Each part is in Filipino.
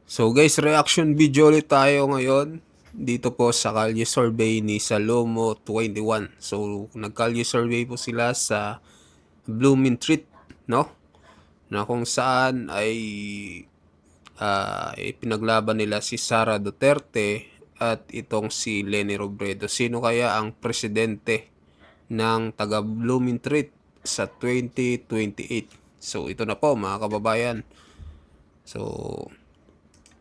So guys, reaction video ulit tayo ngayon dito po sa Kalye Survey ni Salomo 21. So nag-Kalye Survey po sila sa Blooming Treat, no? Na kung saan ay pinaglaban nila si Sara Duterte at itong si Leni Robredo. Sino kaya ang presidente ng taga Blooming Treat sa 2028? So ito na po mga kababayan. So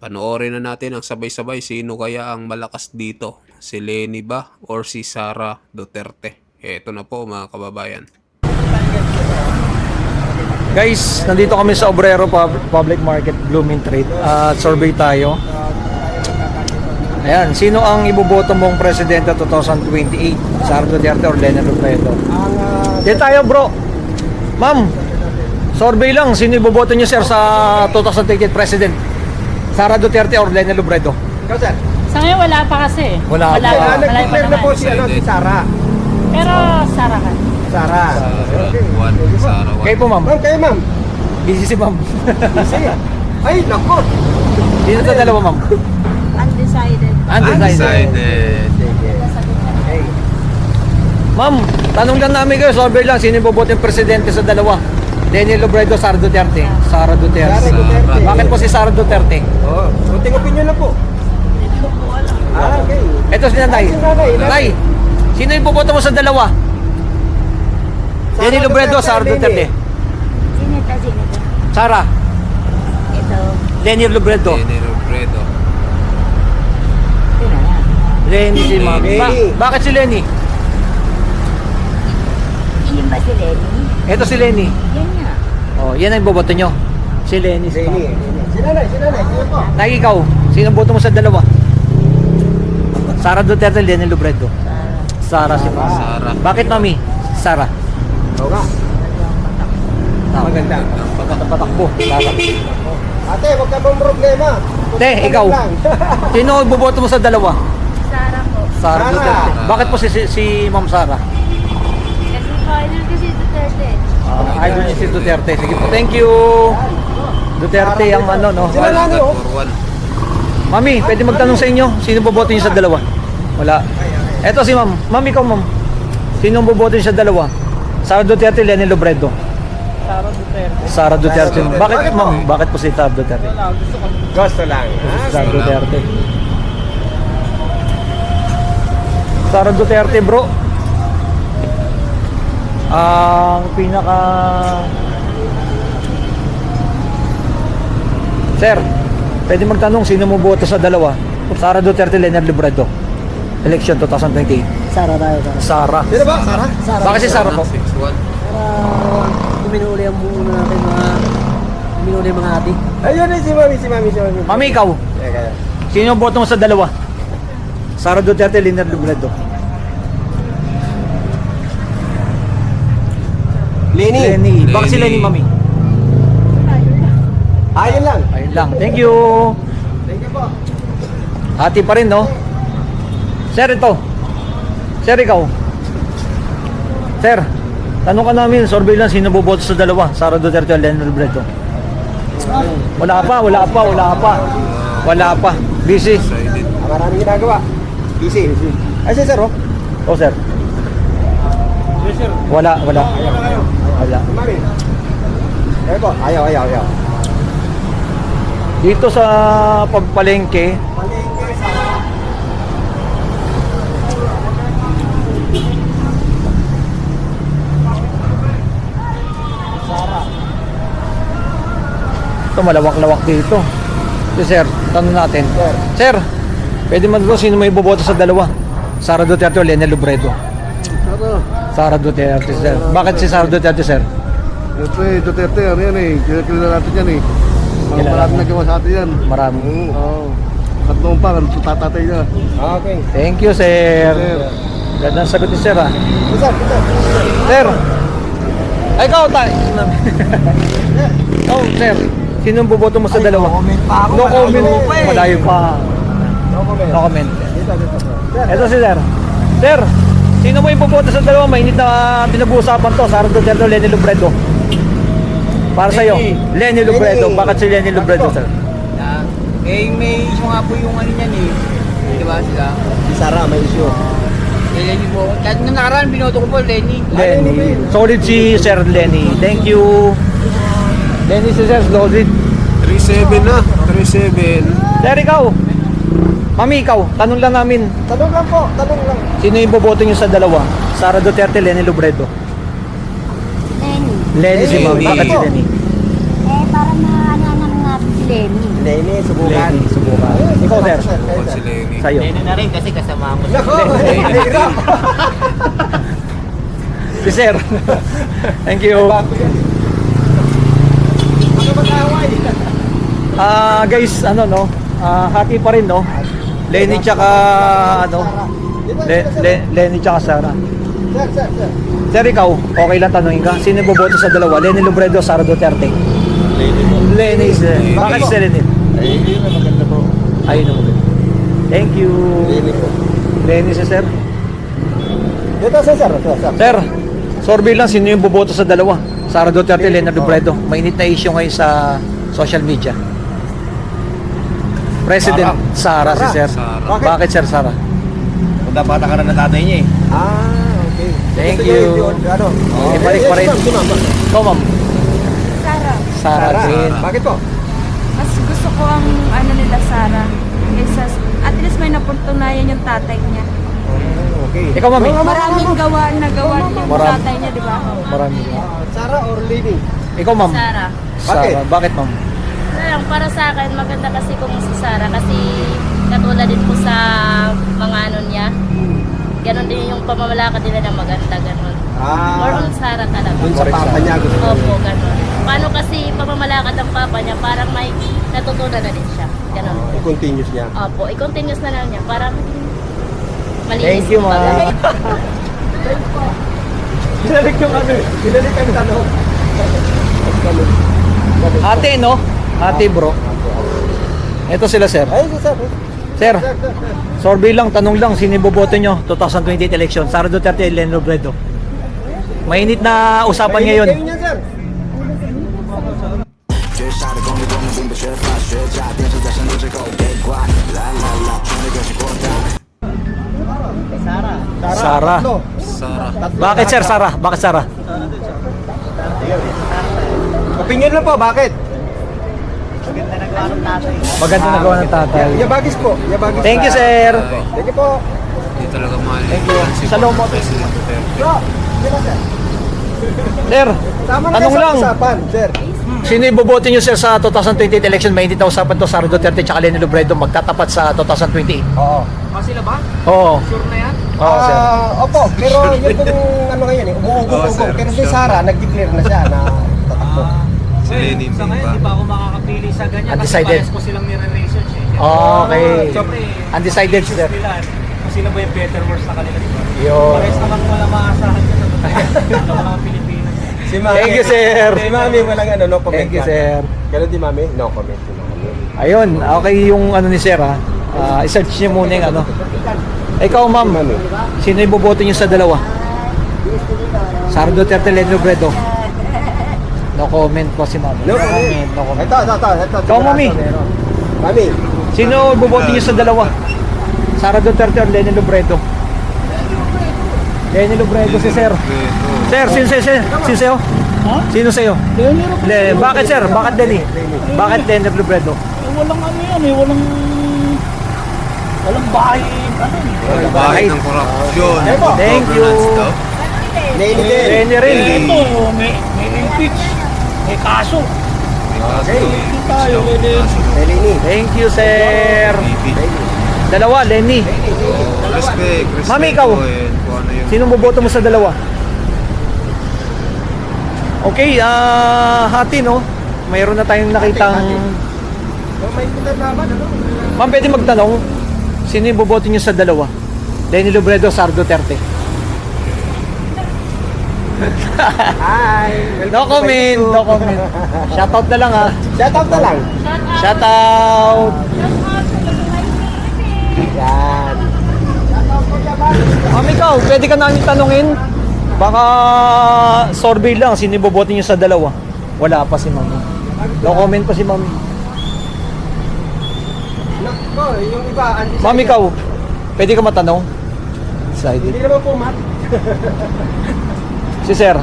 panoorin na natin ang sabay-sabay sino kaya ang malakas dito. Si Leni ba or si Sara Duterte? Ito na po mga kababayan. Guys, nandito kami sa Obrero Public Market, Blooming Treat. Survey tayo. Ayan, sino ang iboboto mong presidente 2028? Sara Duterte or Leni Robredo? Dito tayo bro. Ma'am, survey lang. Sino iboboto niyo sir sa 2028 president? Sara Duterte or Leni Robredo? Ikaw, sir? Sa ngayon wala pa kasi. Wala pa. Nag-declare na po si Sara. Pero Sara ka. Sara. Sara 1, Sara 1. Kayo po ma'am. Ma'am, kayo ma'am. Busy si ma'am. Kasi, ay, naku. Dito sa dalawa ma'am. Undecided. Undecided. Hey. Ma'am, tanong lang namin kayo, survey lang. Sino iboboto yung presidente sa dalawa? Leni Robredo, Sara Duterte. Sara Duterte. Sara Duterte. Bakit po si Sara Duterte? Oh, kunting opinion lang po. Okay. Ito si Nanay. Si Nanay. Nanay, sino iboboto mo sa dalawa? Leni Robredo, Sara Duterte. Sino ito? Sara, Ito. Leni Robredo. Leni Robredo. Sino yan? Leni si ma'am. Leni. Bakit si Leni? Iyon ba si Lenny? Ito si Leni. Yan nga. Oh, yan ang iboboto nyo. Si Leni si Lenny. ma'am. Si nanay, sino po? Nay, ikaw, sino boto mo sa dalawa? Sara Duterte, Leni Robredo. Sara si ma'am. Sara. Bakit mami? Sara. Oo nga. Maganda. Patakbo. Sara. Ate, huwag ka mong problema. Te, ikaw. Lang. Sino iboboto mo sa dalawa? Sara po. Sara Sara. Duterte. Bakit po si Ma'am Sara? Kasi final kasi Duterte. Idol niya si Duterte. Sige po, thank you. Duterte ang ano, no? Sila nanay, oh. For 1. Mami, pwede magtanong sa inyo, sino boboto niyo sa dalawa? Wala. Eto si Ma'am. Ma'am, ikaw Ma'am. Sino boboto niyo sa dalawa? Sara Duterte, Leni Robredo. Sara Duterte. Sara Duterte. Bakit Ma'am? Bakit po si Sara Duterte? Gusto lang. Sara Duterte. Sara Duterte, bro. Ang pinaka... Sir, pwede magtanong sino mo boto sa dalawa? Sara Duterte, Leni Robredo. Election 2028. Sara tayo, Sara. Sara. Sino ba? Sara? Bakit si Sara po? 6-1. Para kuminuli ang buo na natin kuminuli ang mga ati. Ayun na si mami. Mami, ikaw. Kaya. Sino ang boto mo sa dalawa? Sara Duterte, Leni Robredo. Lenny. Leni. Bakit si Leni. Leni, Mami? Ayun lang. Ayun lang. Thank you. Thank you po. Hati pa rin, no? Sir, ito. Sir, ikaw. Sir, tanong ka namin, survey lang, sino boboto sa dalawa? Sara Duterte o Leni Robredo? Wala pa. Busy. Undecided. Maraming ginagawa. Busy. Ay, sir, oh. Oh, sir. Yes, sir. Wala. Mami. Ayun po. Ayaw. Dito sa pagpalengke, ito malawak-lawak dito. Sir, tanong natin. Sir, pwede magtanong sino may boboto sa dalawa? Sara Duterte o Leni Robredo? Sara Duterte, sir. Bakit si Sara Duterte, sir? Siyempre, Duterte, ano yan eh. Kilala natin yan eh. Kilala Maraming nagawa sa atin yan. Marami. Oo. At noon pa, tatatay niya. Okay. Thank you, sir. Sir. Gandang sagot ni sir, ah. Sir. Sir! Ay, ikaw, ikaw, sir. Sino ang boboto mo sa dalawa? comment pa ako. No comment. Malayo pa eh. Malayo pa. No comment. No comment. Dito. Ito si sir. Sir, sino mo yung boboto sa dalawa? Mainit na pinag-uusapan to. Sara Duterte o Leni Robredo? Para sa'yo. Leni Robredo. Bakit si Leni Robredo, sir? Eh, may issue nga po yung ano niyan eh. Di ba sila? Si Sara, may issue. Eh, Lenny po. Kahit nung nakaraan, binoto ko po, Lenny. Lenny. Solid si Sir Lenny. Thank you. Lenny si Sir, solid. 3-7 na. 3-7. Sir, ikaw. Mami, ikaw. Tanong lang namin. Tanong lang po, tanong lang. Sino yung boboto nyo sa dalawa? Sara Duterte, Lenny Robredo. Lenny. Lenny si Mami. Lenny. Bakit si Lenny? Para maano nga si Lenny. Lenny, subukan. Lenny, subukan. Ikaw, Sir. Bukod si Lenny. Sa'yo. Lenny na rin kasi kasama ko. Nako, hirap. Si Sir. Thank you. Guys, ano no? Hati pa rin no? Lenny tsaka ano? Lenny tsaka Sara. Sir, sir, sir. Sir, ikaw, okay lang tanongin ka. Sino yung boboto sa dalawa? Lenny Robredo, Sara Duterte? Lenny is bakit si Lenny? Ay, yun na maganda po. Ayun ang maganda. Thank you. Lenny po. Lenny si Sir. Dito, sir, sir. Sir, survey lang, sino yung boboto sa dalawa? Sara Duterte, Lenny Robredo. Mainit na issue ngayon sa social media. President Sara si Sir. Sara. Bakit Sir Sara? Punta bata ka na ng tatay niya eh. Okay. Thank Gusto you. niyo yung ano? Ibalik pa rin. Si ma'am. Ikaw ma'am. Sara. Sara din. Bakit po? Mas gusto ko ang ano nila Sara. Kaysa, at least may napuntunayan yung tatay niya. Okay. Ikaw mami. Maraming gawa na gawa yung Marami. tatay niya, di ba? Marami. Sara or Lenny? Ikaw ma'am. Sara. Bakit? Sara. Bakit ma'am? Lang, para sa akin, maganda kasi kung si Sara kasi katulad din po sa mga ano niya. Ganon din yung pamamalakad nila na maganda, ganon. More on Sara talaga. Dun sa papa niya gusto niya. Opo, ganon. Paano kasi pamamalakad ng papa niya, parang may natutunan na din siya. Ganon. I-continuous niya. Opo, i-continuous na lang niya para malinis. Thank you kumbaga. ma'am. Binalik yung ano. Binalik ang tanong. Ate no? Ate bro. Ito sila sir. Ay, sir. Sir, survey lang, tanong lang, sino yung boboto nyo 2028 election? Sara Duterte, Lenny Robredo. Mainit na usapan ngayon. Kayo niyan, sir. Sara. Tatlo. Sara. Bakit sir, Sara? Bakit Sara? Opinion lang po, bakit? Maganda nagawa ng tatay. Yabagis po. Yabagis. Thank you sir. Thank you po. Hindi talaga mahal. Thank you. Si Sa loob mo. President Duterte. Bro, di ba, sir? Sir, Tama na tanong kayo sa lang. usapan, sir. Sino yung boboto nyo sir sa 2028 election? Mainit na usapan to, Sara Duterte at Lenny Robredo magtatapat sa 2028. Oo. Sila ba? Oo. Sure na yan? Oo sir. Opo, pero yun pong ano ngayon eh, Oo, umuugong-ugong. sir. Pero si Sara, nag-declare na siya na tatakbo. Si Lenny Sa hindi ngayon, pa. di pa ako makakapili sa ganyan. Undecided. Kasi parehas ko silang nire-research eh. Okay. Siyempre, Undecided sir. nila, kung sino ba yung better worse na kanila, di ba? Yun. Parehas naman wala maasahan ka sa mga Pilipinas. Si Mami. Thank you, sir. Si Mami, walang ano, no comment. Thank you lang. sir. Ganun di Mami? No comment. Si Mami. Ayun, okay yung ano ni sir ha. I-search niyo muna yung ano. Ikaw ma'am, Mami. sino yung boboto niyo sa dalawa? Sara Duterte, Lenny Robredo. No comment po si ma'am. No comment. No comment. Ito. Ikaw, Mami. Mami. Sino boboto niyo sa dalawa? Sara Duterte or Lenny Robredo? Lenny Robredo si sir. Sir, sino sa'yo? Sino sa'yo? Bakit sir? Bakit Lenny? Bakit Lenny Robredo? Walang ano yan eh, walang bahay. Bahay ng korupsyon. Thank you. Governance daw. Lenny din. Lenny rin. may impeach. May kaso. May kaso. tayo, Kaso. Lenny. Thank you sir. Dalawa, Lenny. Respect. Mami, ikaw. Kung ano yun. Sinong boboto mo sa dalawa? Okay, hati no. Mayroon na tayong nakitang... May pinalaman, ano? Ma'am, pwede magtanong, sino yung boboto niyo sa dalawa? Lenny Robredo, Sara Duterte. Hi. No comment, no comment. Shoutout na lang ha. Shout out na lang. Shoutout. Yan. Ma'am, ikaw, pwede ka namin tanungin? Baka survey lang, sino yung boboto niyo sa dalawa? Wala pa si ma'am. No comment pa si ma'am. Oh, yung iba, undecided. Ma'am, ikaw, pwede ka matanong? Excited. Hindi naman po, Matt. Si Sir.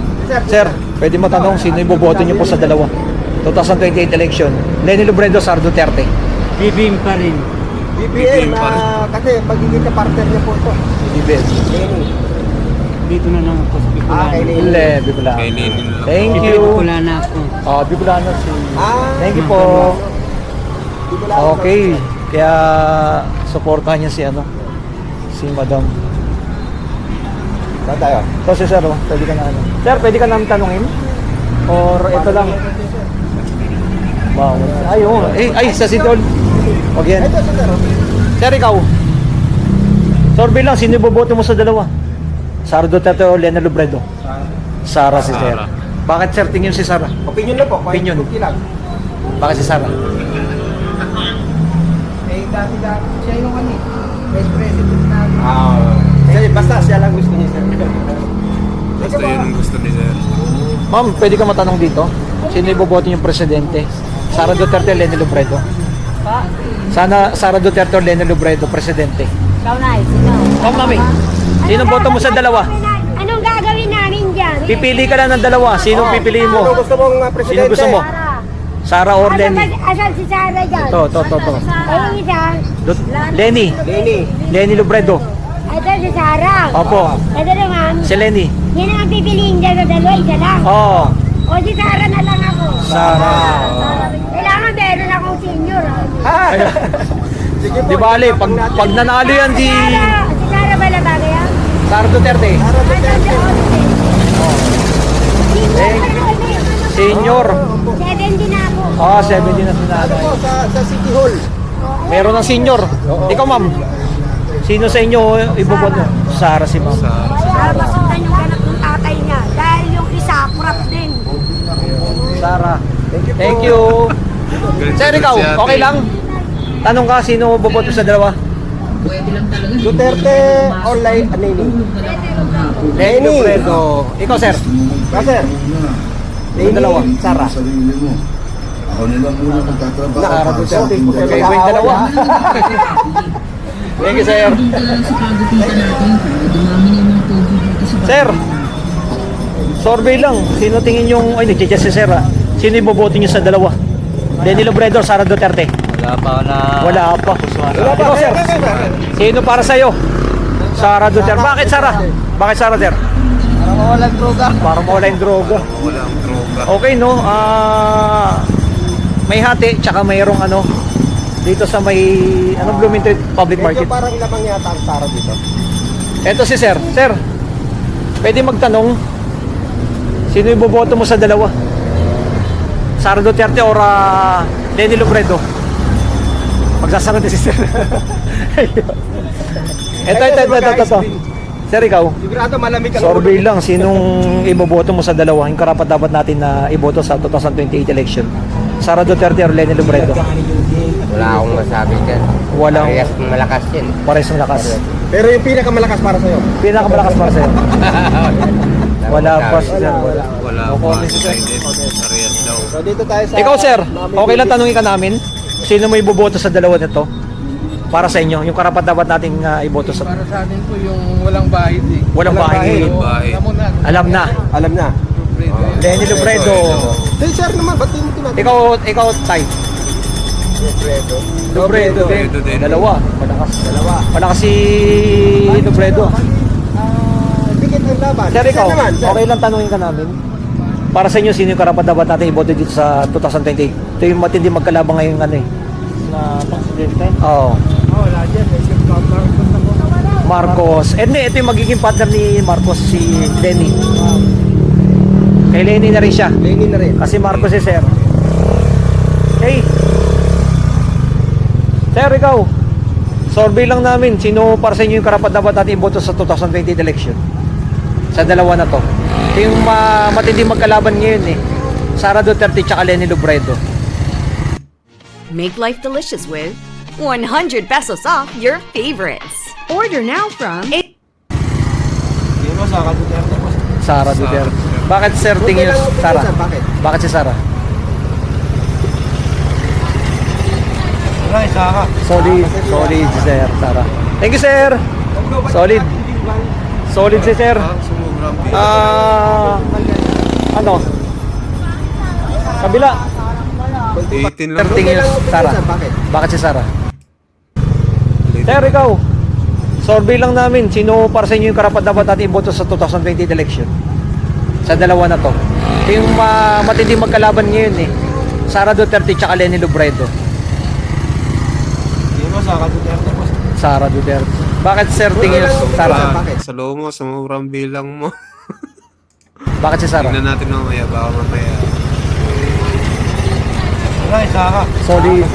Sir, pwede matanong sino iboboto niyo po sa dalawa? 2028 election. Lenny Robredo, Sara Duterte. BBM pa rin. BBM, kasi pagiging partner niya po ito. BBM. Lenny. Dito na lang ako sa Bicolana. Kay Lenny. Ile, Bicolano. Kay Lenin lang. Thank Dito you. Bicolana ako. Bicolano si... Thank you Ah, po. Hindi ko lang- Okay. Kaya supportahan niya si ano, si Madam. Saan tayo? So si Sir, pwede ka na ano. Sir, pwede ka namin tanungin? Or ito lang? Bawal. Ay, oh. Ay, sa Sidol. Huwag yan. Ito, sir. Sir, ikaw. Survey lang, sino iboboto mo sa dalawa? Sara Duterte o Lena Robredo? Sara si Sir. Sara. Bakit Sir tingin si Sara? Opinion lang po. Opinion. Okay lang. Bakit si Sara? Eh, dati-dati siya yung ano eh. Vice President na. Basta siya lang gusto niya, sir. Basta yun ang gusto ni Sir. Ma'am, pwede ka matanong dito? Sino iboboto yung presidente? Sara Duterte o Lena Robredo? Sana Sara Duterte o Lena Robredo, presidente. Ikaw na, sino? Ma'am, mami. Sino boto mo sa dalawa? Anong gagawin namin dyan? Pipili ka lang ng dalawa. Sino pipiliin mo? Ano gusto mong Sino presidente? gusto mo? Sara or Lenny? Asan si Sarah dyan? To. Ay, yung isa. Lenny. Lenny. Lenny Robredo. Ito si Sarah. Opo. Ito naman. Si Lenny. Yan ang pipiliin dyan sa dalawa, isa lang. Oo. O si Sarah na lang ako. Sara. Kailangan meron akong senior. Sige po. Di bale, pag nanalo yan si Si Sarah ba na bagay yan? Sara Duterte. Sara Duterte. Senior. 70 na ako. 70 na si Ano nanay. po, sa City Hall. Meron ng senior. Ikaw, ma'am. Sino sa inyo iboboto? Sara si ma'am. Para masundan yung ganap ng tatay niya. Dahil yung isa, kurap din. Sara. Thank you. Sir, ikaw, okay lang? Tanong ka, sino boboto sa dalawa? Duterte or Lenny? Lenny Robredo. Ikaw, sir. Sir. Yung dalawa. Sara. Sarili mo. Ako nila muna magtatrabaho. Sara para Duterte. sa- Okay, yung dalawa. Thank you, sir. Sir, survey lang. Sino tingin yung... Ay, nagchichess si sir, ah. Sino iboboto niyo sa dalawa? Lenny Robredo, Sara Duterte? Wala pa. Ikaw, sir. Sino para sa'yo? Sara Duterte. Bakit, Sara? Bakit, Sara, sir? Para mawalan droga. Para mawala yung droga. Walang droga. Okay, no? May hati, tsaka mayroong ano, dito sa may, Blooming Street Public Market. Medyo parang lamang yata ang Sara dito. Eto si sir. Sir, pwede magtanong, sino iboboto mo sa dalawa? Sara Duterte or Lenny Robredo? Magsasagot si sir. Ito. Sir, ikaw, Sigurado malamig ang survey lang, sinong iboboto mo sa dalawa? Yung karapat dapat natin na iboto sa 2028 election. Sara Duterte or Lenny Robredo? Wala akong masabi dyan. Walang Parehas malakas yan. pares ng lakas. Pero yung pinakamalakas para sa'yo. Pinakamalakas para sa'yo. Wala pa, masabi. sir. Wala. Wala No pa. comment, sir. Parehas daw. So dito tayo sa... Ikaw, sir, okay lang tanungin ka namin? Sino mo iboboto sa dalawa nito? Para sa inyo, yung karapat dapat nating iboto sa... Para sa akin po yung walang bahid eh. Walang bahid. Walang bahid. Alam mo na. Alam na. Alam na. Lenny Robredo. Hey, sir naman, ba't hindi mo tinatanong? Ikaw, Tay. Robredo. Robredo din. Dalawa. Malakas si Robredo. Dikit ang laban. Sir, ikaw, naman, sir. okay lang tanungin ka namin? Para sa inyo, sino yung karapat dapat natin iboto dito sa 2028? Ito yung matindi magkalabang ngayon Na presidente. Oo. Wala dyan. Marcos. Ito yung magiging partner ni Marcos, si Lenny. Kay Lenny na rin siya. Lenny na rin. Kasi Marcos si Sir. Hey! Sir, ikaw. Survey lang namin. Sino para sa inyo yung karapat dapat natin iboto sa 2028 election? Sa dalawa na to. Ito yung matindi magkalaban ngayon eh. Sara Duterte tsaka Lenny Robredo. Make life delicious with 100 pesos off your favorites. Order now from Sara Duterte. Bakit sir tingin nyo Sara? Sir, bakit? Bakit si Sara? Ay, Sara. Solid si Sir Sara. Thank you, sir. Solid. Solid si Sir. Sumugrang bilang. Ano? Kabila. 18 lang. 13 years, Sara. Bakit? Bakit si Sara? Sir, ikaw. Survey lang namin. Sino para sa inyo yung karapat-dapat natin iboto sa 2028 election? Sa dalawa na to. Ito yung matindi magkalaban ngayon eh. Sara Duterte tsaka Leni Robredo. Hindi mo, Sara Duterte po. Sara Duterte. Bakit sir tingin Sara? Bakit? Sa loob mo, sumugrang bilang mo. Bakit si Sara? Tingnan natin mamaya. Baka mamaya. Ay, Sara. Solid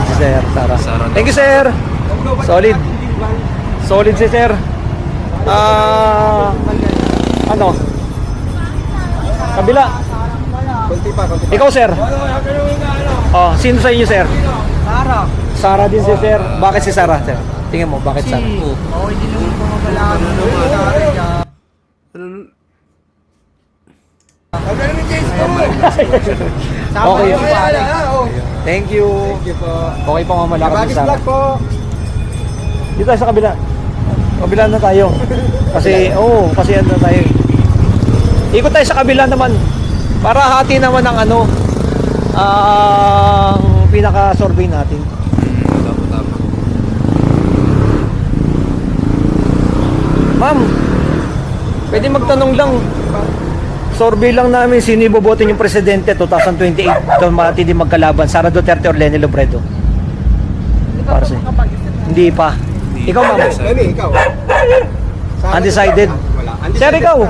si Sir Sara. Sara daw. Thank you, sir. Solid. Solid si Sir. Ano? Kabila. Kunti pa. Ikaw, sir. Oh, sino sa inyo, sir? Sara. Sara din si Sir. Bakit si Sara, sir? Tingnan mo, bakit Sara? Oo, hindi naman pumabala. Okay. Thank you. Okay pa mamalakad si Sara. Dito tayo sa kabila. Kabila na tayo. Kasi ano na tayo. Ikot tayo sa kabila naman. Para hati naman ang ano, ang pinaka-survey natin. Tama. Ma'am, pwede magtanong lang. Survey lang namin sino iboboto yung presidente 2028. Ito matindi magkalaban, Sara Duterte or Leni Robredo. Para sa hindi pa. Ikaw, ma'am. Ikaw. Undecided. Wala. Sir, ikaw.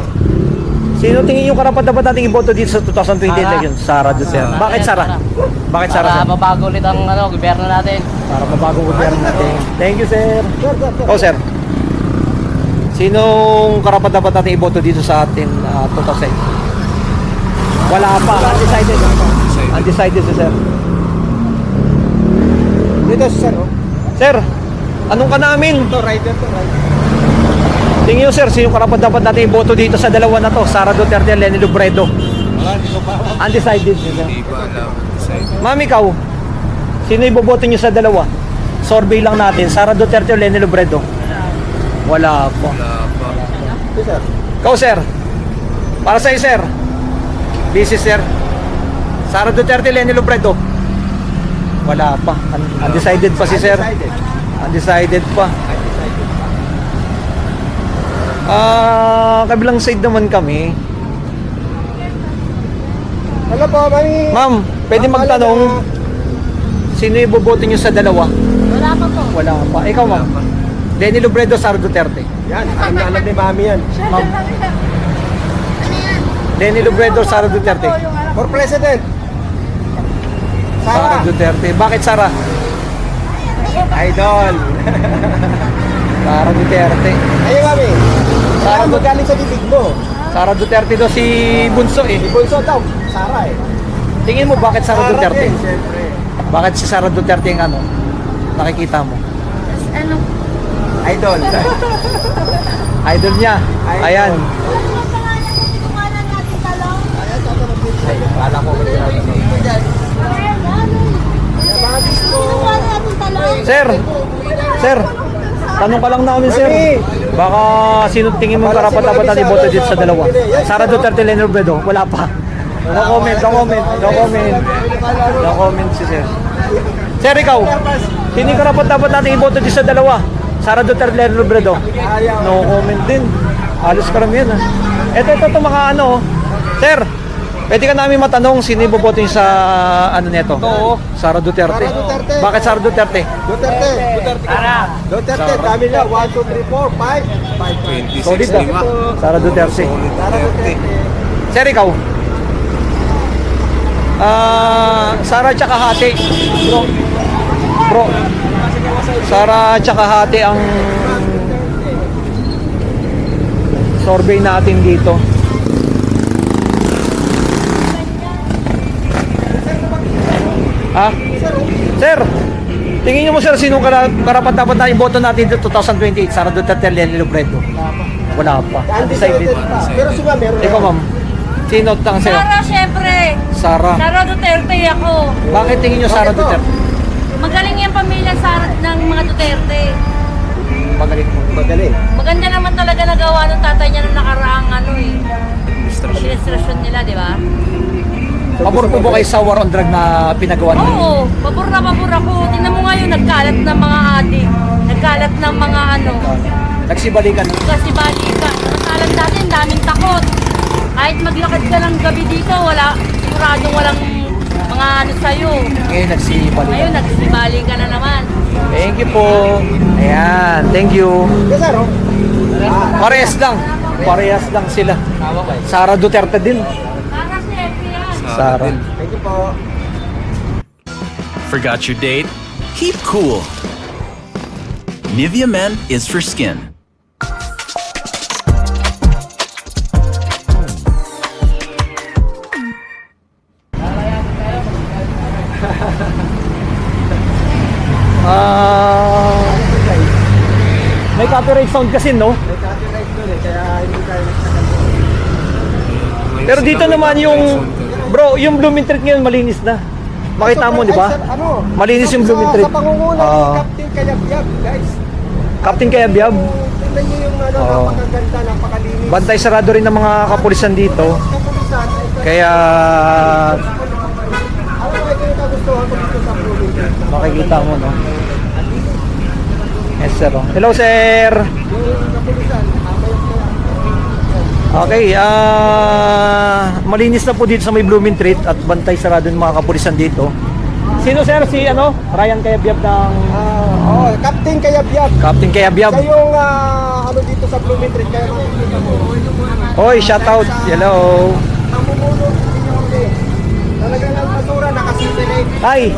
Sino tingin yung karapat-dapat nating iboto dito sa 2028 election? Sara Duterte. Bakit Sara? Bakit Sara? Para mabago ulit ang gobyerno natin. Para mabagong gobyerno natin. Thank you, sir. Sir. Sinong karapat-dapat natin iboto dito sa atin 2008? Wala pa. Undecided. Undecided si sir. Dito, sir. Sir, anong ka namin? Ito, rider to. Tingin nyo, sir, sinong karapat-dapat natin iboto dito sa dalawa na to? Sara Duterte at Leni Robredo. Undecided si sir. Hindi ba alam. Decide. Ma'am, ikaw, sino iboboto nyo sa dalawa? Survey lang natin, Sara Duterte o Leni Robredo? Wala po. Wala pa. Sir. Ikaw, sir. Para sa'yo, sir. Busy, sir. Sara Duterte, Leni Robredo? Wala pa. Undecided pa si sir. Undecided pa. Kabilang side naman kami. Ano po, mami? Ma'am, pwede magtanong, sino iboboto nyo sa dalawa? Wala pa po. Wala pa. Ikaw, ma'am. Leni Robredo, Sara Duterte. Yan, alam ni mami yan. Ma'am. Leni Robredo, Sara Duterte. For president. Sara Duterte. Bakit Sara? Idol. Sara Duterte. Ayun, mami. Sara Sara magaling sa bibig mo. Sara Duterte daw si Bunso eh. Ibunso daw. Sara eh. Tingin mo bakit Sara Duterte? din, syempre. Bakit si Sara Duterte yung ano? Nakikita mo. Ano? Idol. Idol niya. Ayan. Ay, wala ko. Sir. Sir. Tanong ka lang namin, sir. Baka sino tingin mo karapat-dapat natin iboto dito sa dalawa? Sara Duterte, Leni Robredo? Wala pa. No comment. No comment si sir. Sir, ikaw. Sino yung karapat-dapat natin iboto dito sa dalawa? Sara Duterte, Leni Robredo? No comment din. Halos karamihan ha. Ito mga ano. Sir, pwede ka namin matanong sino iboboto yung sa ano neto? Oo. Sara Duterte. Sara Duterte. Bakit Sara Duterte? Duterte. Duterte. Dami na. 1, 2, 3, 4, 5. 26 Solid ah. lima. Sara Duterte. Sara Duterte. Sir, ikaw? Sara tsaka Hati. Bro. Sara tsaka Hati ang survey natin dito. Ha? Sir, tingin niyo mo sir, sinong karapat-dapat na iboto natin dito 2028? Sara Duterte, Leni Robredo? Wala pa. Undecided. Pero sila meron. Ikaw, ma'am. Sino tang sa'yo? Sara, syempre. Sara. Sara Duterte ako. Bakit tingin niyo Sara Duterte? Magaling yung pamilya ng mga Duterte. Magaling. Maganda naman talaga nagawa ng tatay niya nung nakaraang administrasyon nila, di ba? Pabor po ba kayo sa war on drug na pinagawa niyo? Oo, pabor na pabor ako. Tingnan mo ngayon, nagkalat ng mga adik. Nagkalat ng mga Nagsibalikan. kasi balikan. Nakasalan dati, ang daming takot. Kahit maglakad ka lang gabi dito, siguradong walang mga sa'yo. Ngayon nagsibalikan. Ngayon, nagsibali ka na naman. Thank you po. Ayan, thank you. Yes, sir. Parehas lang. Parehas lang sila. Sara Duterte din. Para si yan. Sara. Thank you po. Forgot your date? Keep cool. Nivea Men is for skin. May copyright sound kasi, no? May copyright doon kaya hindi tayo nagsasagot. Pero dito naman yung, bro, yung Blooming Treat ngayon malinis na. Makita mo, di ba? Malinis yung Blooming Treat. Sa pangunguna ni Captain Kayabyab, guys. Captain Kayabyab. Tingnan niyo yung napakaganda, napakalinis. Bantay sarado rin ng mga kapulisan dito. Kapulisan, Kaya ano ba ito yung kagustuhan ko dito sa Blooming Treat? makikita mo, no? Yes, sir. Hello, sir. Yung kapulisan, Okay, malinis na po dito sa may Blooming Treat at bantay sarado ng mga kapulisan dito. Sino, sir? Si Ryan Kayabyab ng Captain Kayabyab. Captain Kayabyab. Siya yung dito sa Blooming Treat, kaya makikita mo. Oy, shout out. Hello. Namumuno talagang ang basura nakasintinate. Ay,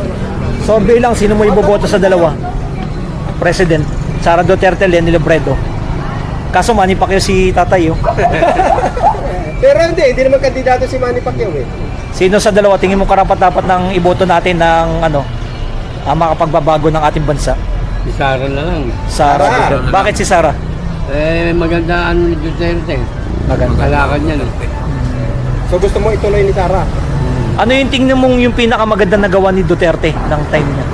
survey lang, sino mo iboboto sa dalawa? President, Sara Duterte, Leni Robredo. Kaso Manny Pacquiao si tatay, oh. Pero hindi naman kandidato si Manny Pacquiao eh. Sino sa dalawa tingin mo karapat-dapat ng iboto natin ng makapagbabago ng ating bansa? Si Sara na lang. Sara. Duterte. Bakit si Sara? Maganda ni Duterte. Maganda. Kalakan niya, no? So gusto mo ituloy ni Sara? Ano yung tingnan mong yung pinakamaganda na gawa ni Duterte ng time niya?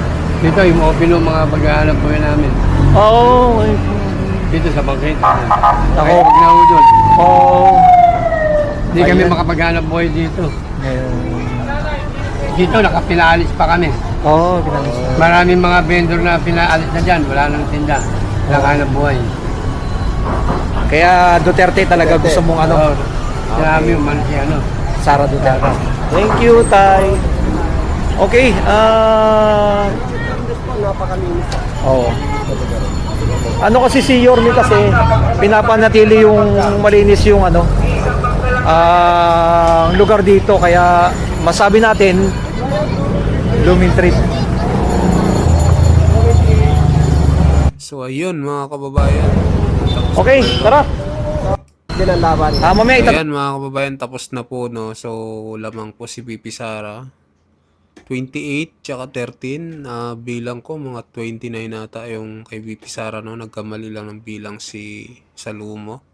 Dito, yung open ng mga paghahanap buhay namin. Oo. Dito sa bangkit. Ako. Ay, pag nahudol. Oo. Hindi kami makapaghanap buhay dito. Dito, nakapinaalis pa kami. Oo, ginamit. Maraming mga vendor na pinaalis na dyan. Wala nang tinda. Wala hanap buhay. Kaya Duterte talaga gusto mong Marami yung man si Sara Duterte. Thank you, Tay. Okay, Napakalinis. Oo. Ano kasi si Yorme kasi pinapanatili yung malinis yung lugar dito, kaya masabi natin Blooming Treat. So ayun mga kababayan. Okay, tara. Yan ang laban. Mamaya Ayan mga kababayan, tapos na po, no. So lamang po si VP Sara. 28 tsaka 13, bilang ko mga 29 nata yung kay VP Sara, no. Nagkamali lang ng bilang si Salumo.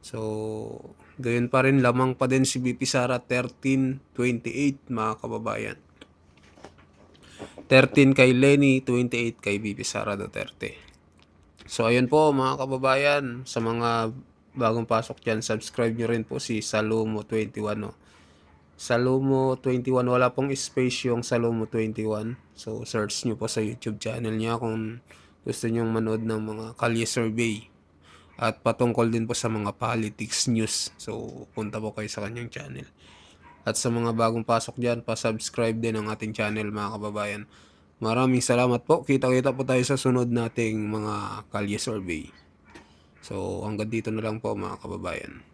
So gayon pa rin, lamang pa din si VP Sara, 13-28 mga kababayan. 13 kay Leni, 28 kay VP Sara Duterte. So ayun po mga kababayan, sa mga bagong pasok dyan, subscribe nyo rin po si Salumo 21, no. Salumo 21, wala pong space yung Salumo 21. So search nyo po sa YouTube channel niya kung gusto nyo manood ng mga kalye survey at patungkol din po sa mga politics news. So punta po kayo sa kanyang channel. At sa mga bagong pasok dyan, pa-subscribe din ang ating channel mga kababayan. Maraming salamat po. Kita-kita po tayo sa sunod nating mga kalye survey. So hanggang dito na lang po mga kababayan.